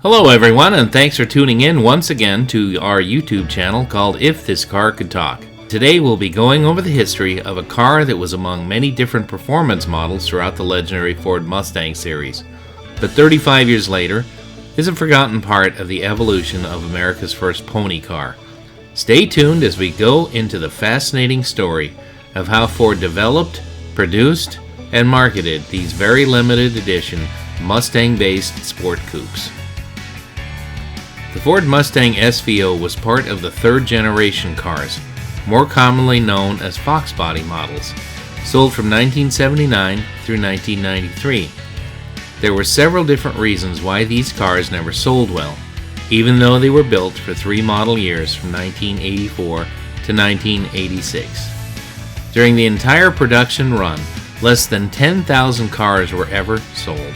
Hello everyone, and thanks for tuning in once again to our YouTube channel called If This Car Could Talk. Today we'll be going over the history of a car that was among many different performance models throughout the legendary Ford Mustang series, but 35 years later is a forgotten part of the evolution of America's first pony car. Stay tuned as we go into the fascinating story of how Ford developed, produced, and marketed these very limited edition Mustang-based sport coupes. The Ford Mustang SVO was part of the third generation cars, more commonly known as Fox body models, sold from 1979 through 1993. There were several different reasons why these cars never sold well, even though they were built for 3 model years from 1984 to 1986. During the entire production run, less than 10,000 cars were ever sold.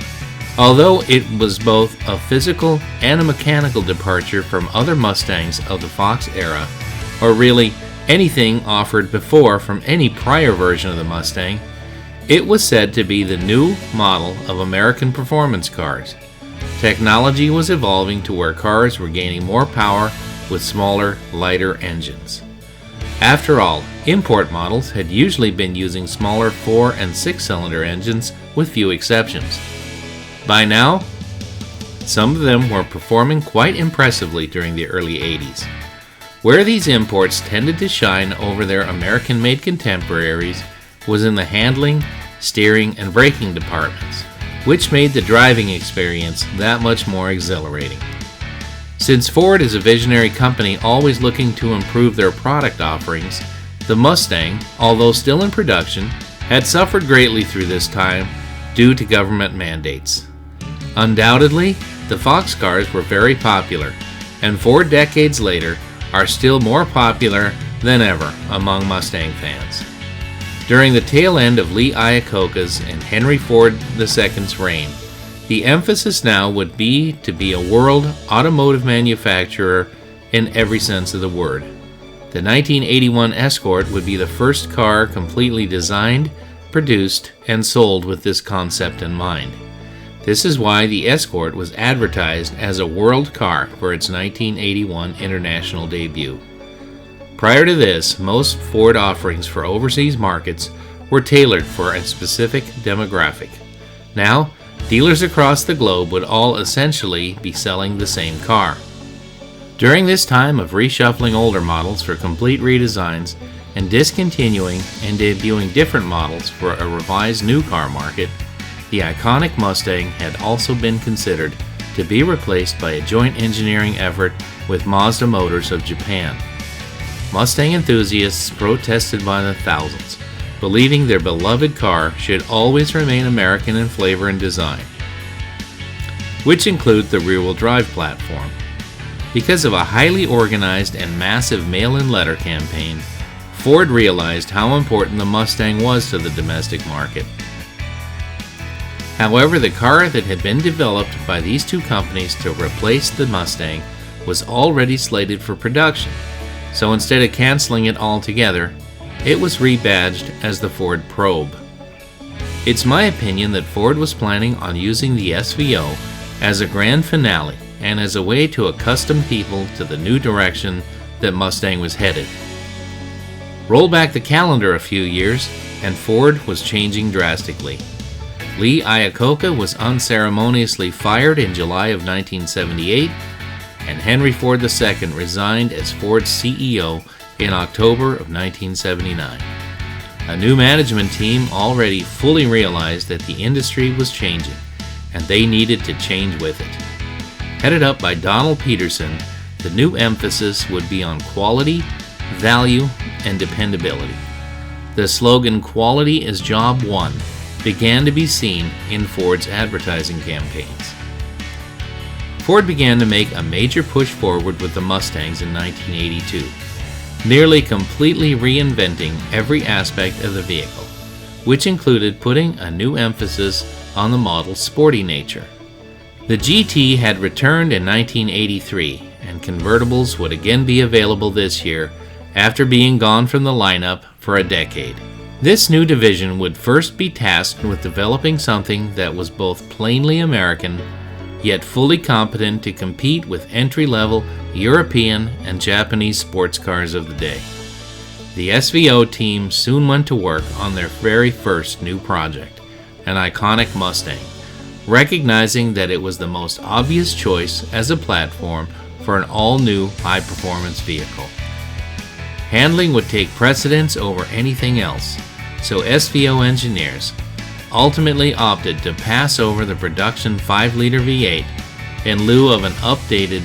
Although it was both a physical and a mechanical departure from other Mustangs of the Fox era, or really anything offered before from any prior version of the Mustang, it was said to be the new model of American performance cars. Technology was evolving to where cars were gaining more power with smaller, lighter engines. After all, import models had usually been using smaller 4- and 6-cylinder engines with few exceptions. By now, some of them were performing quite impressively during the early 80s. Where these imports tended to shine over their American-made contemporaries was in the handling, steering, and braking departments, which made the driving experience that much more exhilarating. Since Ford is a visionary company always looking to improve their product offerings, the Mustang, although still in production, had suffered greatly through this time due to government mandates. Undoubtedly, the Fox cars were very popular, and 4 decades later are still more popular than ever among Mustang fans. During the tail end of Lee Iacocca's and Henry Ford II's reign, the emphasis now would be to be a world automotive manufacturer in every sense of the word. The 1981 Escort would be the first car completely designed, produced, and sold with this concept in mind. This is why the Escort was advertised as a world car for its 1981 international debut. Prior to this, most Ford offerings for overseas markets were tailored for a specific demographic. Now, dealers across the globe would all essentially be selling the same car. During this time of reshuffling older models for complete redesigns and discontinuing and debuting different models for a revised new car market, the iconic Mustang had also been considered to be replaced by a joint engineering effort with Mazda Motors of Japan. Mustang enthusiasts protested by the thousands, believing their beloved car should always remain American in flavor and design, which include the rear-wheel drive platform. Because of a highly organized and massive mail-in letter campaign, Ford realized how important the Mustang was to the domestic market. However, the car that had been developed by these two companies to replace the Mustang was already slated for production, so instead of canceling it altogether, it was rebadged as the Ford Probe. It's my opinion that Ford was planning on using the SVO as a grand finale and as a way to accustom people to the new direction that Mustang was headed. Roll back the calendar a few years, and Ford was changing drastically. Lee Iacocca was unceremoniously fired in July of 1978, and Henry Ford II resigned as Ford's CEO in October of 1979. A new management team already fully realized that the industry was changing, and they needed to change with it. Headed up by Donald Peterson, the new emphasis would be on quality, value, and dependability. The slogan "Quality is Job One" began to be seen in Ford's advertising campaigns. Ford began to make a major push forward with the Mustangs in 1982, nearly completely reinventing every aspect of the vehicle, which included putting a new emphasis on the model's sporty nature. The GT had returned in 1983, and convertibles would again be available this year after being gone from the lineup for a decade. This new division would first be tasked with developing something that was both plainly American yet fully competent to compete with entry-level European and Japanese sports cars of the day. The SVO team soon went to work on their very first new project, an iconic Mustang, recognizing that it was the most obvious choice as a platform for an all-new high-performance vehicle. Handling would take precedence over anything else, so SVO engineers ultimately opted to pass over the production 5-liter V8 in lieu of an updated,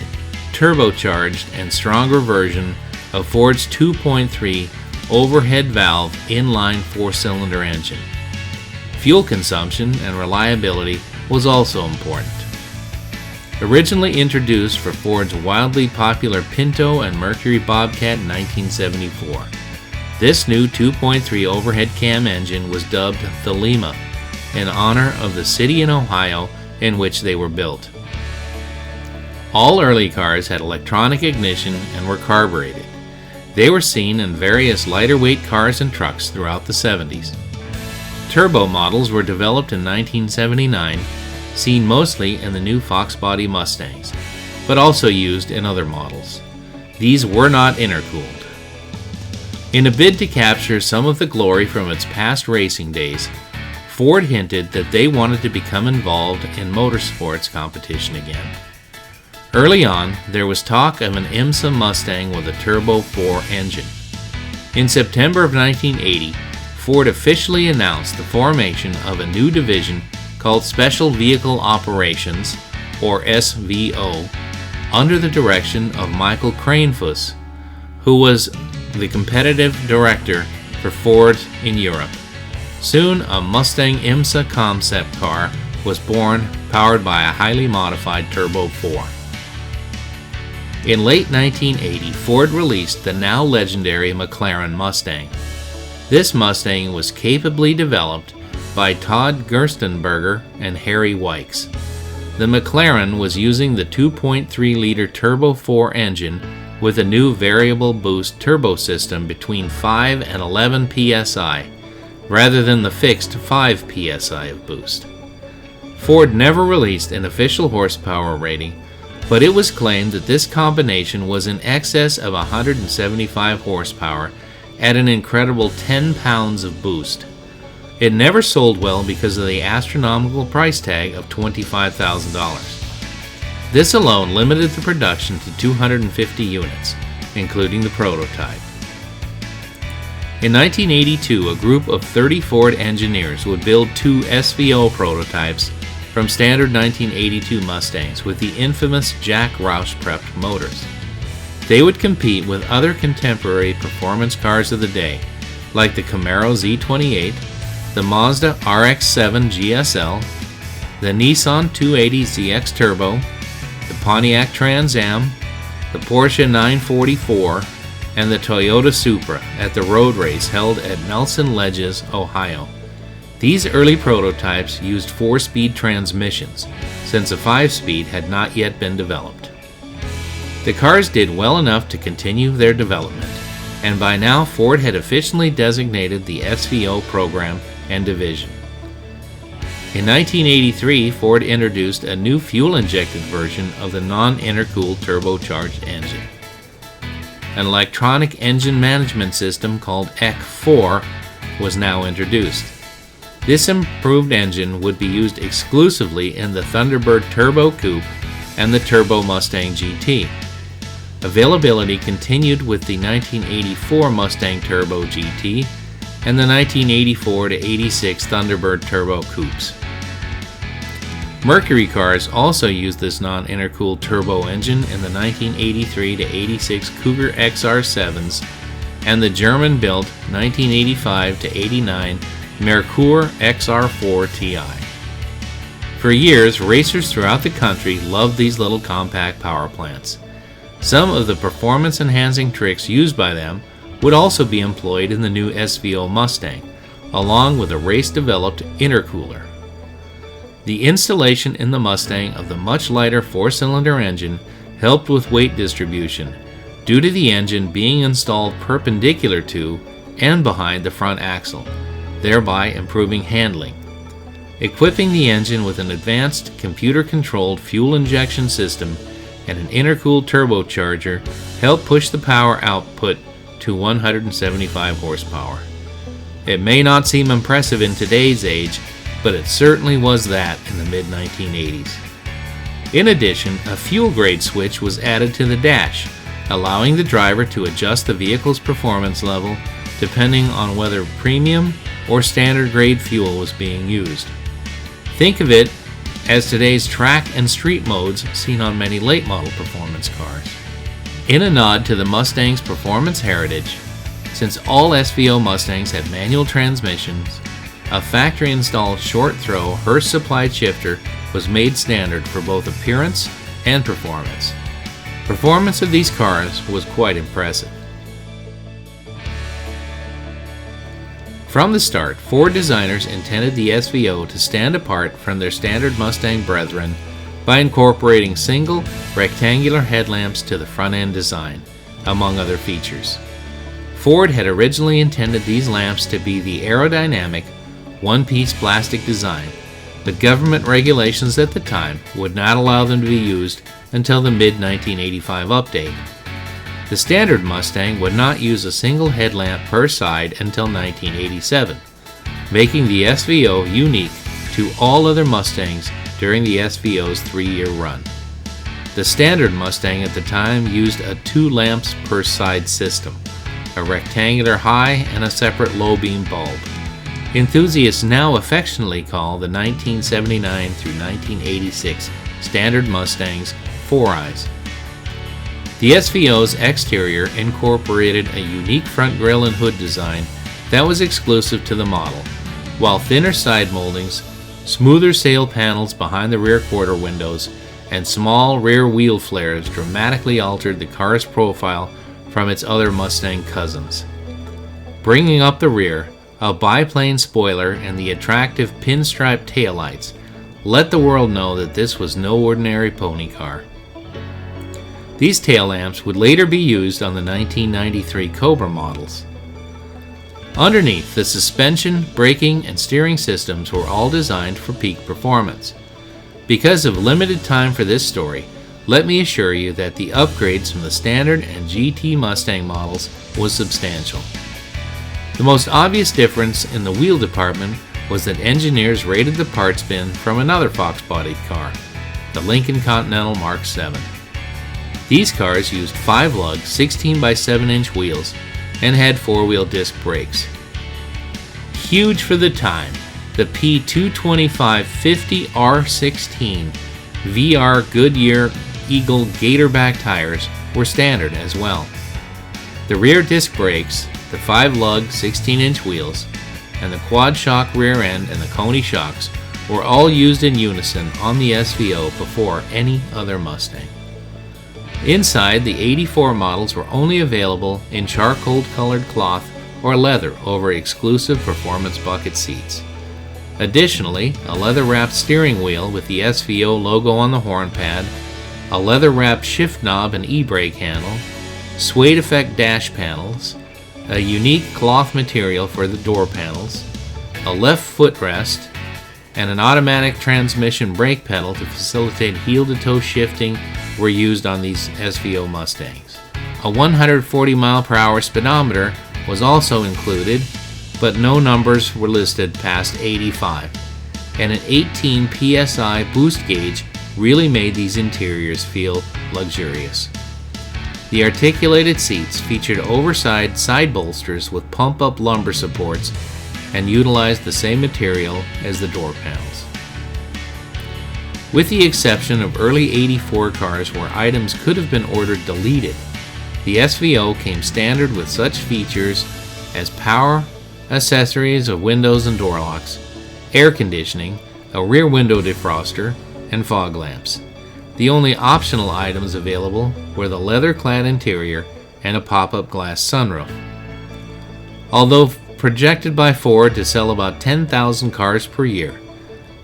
turbocharged and stronger version of Ford's 2.3 overhead valve inline 4-cylinder engine. Fuel consumption and reliability was also important. Originally introduced for Ford's wildly popular Pinto and Mercury Bobcat in 1974, this new 2.3 overhead cam engine was dubbed the Lima in honor of the city in Ohio in which they were built. All early cars had electronic ignition and were carbureted. They were seen in various lighter weight cars and trucks throughout the 70s. Turbo models were developed in 1979, seen mostly in the new Fox body Mustangs, but also used in other models. These were not intercooled. In a bid to capture some of the glory from its past racing days, Ford hinted that they wanted to become involved in motorsports competition again. Early on, there was talk of an IMSA Mustang with a Turbo 4 engine. In September of 1980, Ford officially announced the formation of a new division called Special Vehicle Operations, or SVO, under the direction of Michael Kranefuss, who was the competitive director for Ford in Europe. Soon, a Mustang IMSA concept car was born, powered by a highly modified Turbo 4. In late 1980, Ford released the now legendary McLaren Mustang. This Mustang was capably developed by Todd Gerstenberger and Harry Wykes. The McLaren was using the 2.3-liter Turbo 4 engine with a new variable boost turbo system between 5 and 11 psi, rather than the fixed 5 psi of boost. Ford never released an official horsepower rating, but it was claimed that this combination was in excess of 175 horsepower at an incredible 10 pounds of boost. It never sold well because of the astronomical price tag of $25,000. This alone limited the production to 250 units, including the prototype. In 1982, a group of 30 Ford engineers would build 2 SVO prototypes from standard 1982 Mustangs with the infamous Jack Roush-prepped motors. They would compete with other contemporary performance cars of the day, like the Camaro Z28, the Mazda RX-7 GSL, the Nissan 280ZX Turbo, the Pontiac Trans Am, the Porsche 944, and the Toyota Supra at the road race held at Nelson Ledges, Ohio. These early prototypes used 4-speed transmissions, since a 5-speed had not yet been developed. The cars did well enough to continue their development, and by now Ford had officially designated the SVO program and division. In 1983, Ford introduced a new fuel-injected version of the non-intercooled turbocharged engine. An electronic engine management system called EC4 was now introduced. This improved engine would be used exclusively in the Thunderbird Turbo Coupe and the Turbo Mustang GT. Availability continued with the 1984 Mustang Turbo GT and the 1984-86 Thunderbird Turbo Coupes. Mercury cars also used this non-intercooled turbo engine in the 1983-86 Cougar XR7s and the German-built 1985-89 Merkur XR4 Ti. For years, racers throughout the country loved these little compact power plants. Some of the performance-enhancing tricks used by them would also be employed in the new SVO Mustang, along with a race-developed intercooler. The installation in the Mustang of the much lighter 4-cylinder engine helped with weight distribution, due to the engine being installed perpendicular to and behind the front axle, thereby improving handling. Equipping the engine with an advanced computer-controlled fuel injection system and an intercooled turbocharger helped push the power output to 175 horsepower. It may not seem impressive in today's age, but it certainly was that in the mid-1980s. In addition, a fuel grade switch was added to the dash, allowing the driver to adjust the vehicle's performance level depending on whether premium or standard grade fuel was being used. Think of it as today's track and street modes seen on many late model performance cars. In a nod to the Mustang's performance heritage, since all SVO Mustangs had manual transmissions, a factory-installed short-throw Hurst-supplied shifter was made standard for both appearance and performance. Performance of these cars was quite impressive. From the start, Ford designers intended the SVO to stand apart from their standard Mustang brethren by incorporating single, rectangular headlamps to the front-end design, among other features. Ford had originally intended these lamps to be the aerodynamic, one-piece plastic design, but government regulations at the time would not allow them to be used until the mid-1985 update. The standard Mustang would not use a single headlamp per side until 1987, making the SVO unique to all other Mustangs during the SVO's 3-year run. The standard Mustang at the time used a 2 lamps per side system, a rectangular high and a separate low beam bulb. Enthusiasts now affectionately call the 1979 through 1986 standard Mustangs 4 eyes. The SVO's exterior incorporated a unique front grille and hood design that was exclusive to the model, while thinner side moldings, smoother sail panels behind the rear quarter windows, and small rear wheel flares dramatically altered the car's profile from its other Mustang cousins. Bringing up the rear, a biplane spoiler and the attractive pinstripe taillights let the world know that this was no ordinary pony car. These tail lamps would later be used on the 1993 Cobra models. Underneath, the suspension, braking, and steering systems were all designed for peak performance. Because of limited time for this story, let me assure you that the upgrades from the standard and GT Mustang models was substantial. The most obvious difference in the wheel department was that engineers rated the parts bin from another Fox-bodied car, the Lincoln Continental Mark 7. These cars used 5-lug 16 by 7-inch wheels and had 4-wheel disc brakes. Huge for the time, the P225/50 R16 VR Goodyear Eagle Gatorback tires were standard as well. The rear disc brakes, the 5-lug 16-inch wheels, and the quad shock rear end and the Coney shocks were all used in unison on the SVO before any other Mustang. Inside, the 84 models were only available in charcoal-colored cloth or leather over exclusive performance bucket seats. Additionally, a leather-wrapped steering wheel with the SVO logo on the horn pad, a leather-wrapped shift knob and e-brake handle, suede effect dash panels, a unique cloth material for the door panels, a left footrest, and an automatic transmission brake pedal to facilitate heel-to-toe shifting were used on these SVO Mustangs. A 140 mile/hour speedometer was also included, but no numbers were listed past 85, and an 18 psi boost gauge really made these interiors feel luxurious. The articulated seats featured oversized side bolsters with pump-up lumbar supports and utilized the same material as the door panels. With the exception of early 84 cars where items could have been ordered deleted, the SVO came standard with such features as power accessories of windows and door locks, air conditioning, a rear window defroster, and fog lamps. The only optional items available were the leather-clad interior and a pop-up glass sunroof. Although projected by Ford to sell about 10,000 cars per year,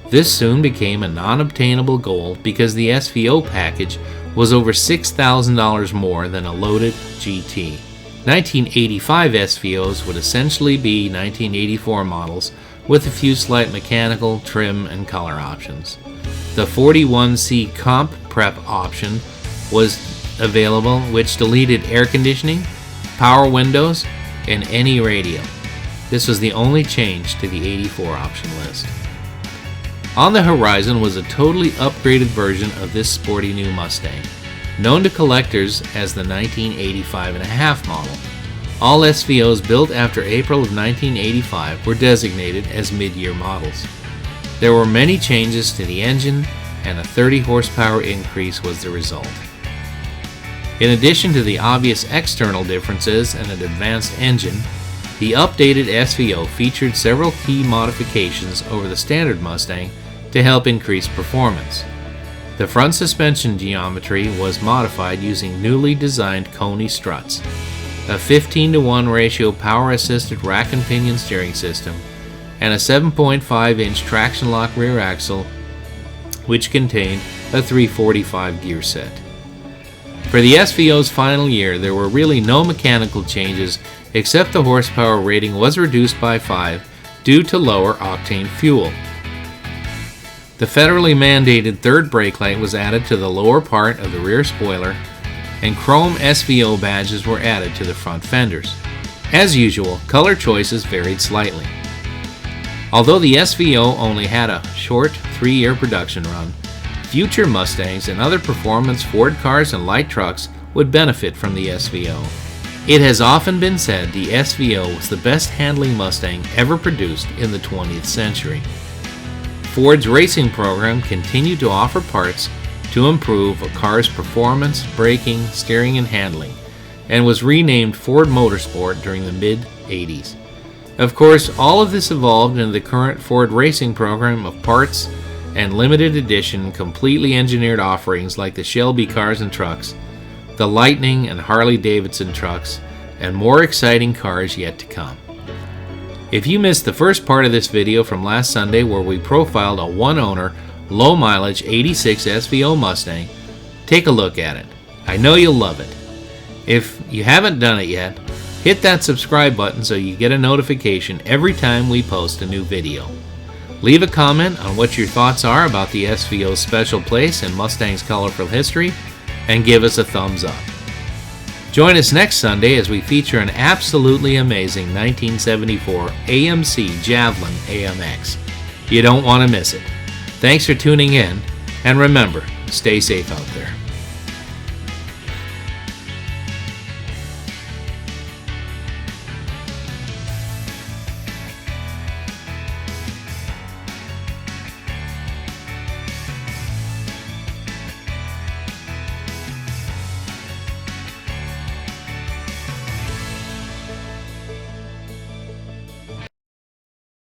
this soon became a non-obtainable goal because the SVO package was over $6,000 more than a loaded GT. 1985 SVOs would essentially be 1984 models with a few slight mechanical, trim, and color options. The 41C Comp Prep option was available, which deleted air conditioning, power windows, and any radio. This was the only change to the 84 option list. On the horizon was a totally upgraded version of this sporty new Mustang, known to collectors as the 1985.5 model. All SVOs built after April of 1985 were designated as mid-year models. There were many changes to the engine, and a 30 horsepower increase was the result. In addition to the obvious external differences and an advanced engine, the updated SVO featured several key modifications over the standard Mustang to help increase performance. The front suspension geometry was modified using newly designed Coney struts, a 15:1 ratio power-assisted rack and pinion steering system, and a 7.5-inch traction lock rear axle, which contained a 345 gear set. For the SVO's final year, there were really no mechanical changes except the horsepower rating was reduced by 5 due to lower octane fuel. The federally mandated third brake light was added to the lower part of the rear spoiler, and chrome SVO badges were added to the front fenders. As usual, color choices varied slightly. Although the SVO only had a short 3-year production run, future Mustangs and other performance Ford cars and light trucks would benefit from the SVO. It has often been said the SVO was the best handling Mustang ever produced in the 20th century. Ford's racing program continued to offer parts to improve a car's performance, braking, steering, and handling, and was renamed Ford Motorsport during the mid-80s. Of course, all of this evolved into the current Ford racing program of parts and limited edition, completely engineered offerings like the Shelby cars and trucks, the Lightning and Harley-Davidson trucks, and more exciting cars yet to come. If you missed the first part of this video from last Sunday where we profiled a one-owner, low-mileage 86 SVO Mustang, take a look at it. I know you'll love it. If you haven't done it yet, hit that subscribe button so you get a notification every time we post a new video. Leave a comment on what your thoughts are about the SVO's special place in Mustang's colorful history, and give us a thumbs up. Join us next Sunday as we feature an absolutely amazing 1974 AMC Javelin AMX. You don't want to miss it. Thanks for tuning in, and remember, stay safe out there.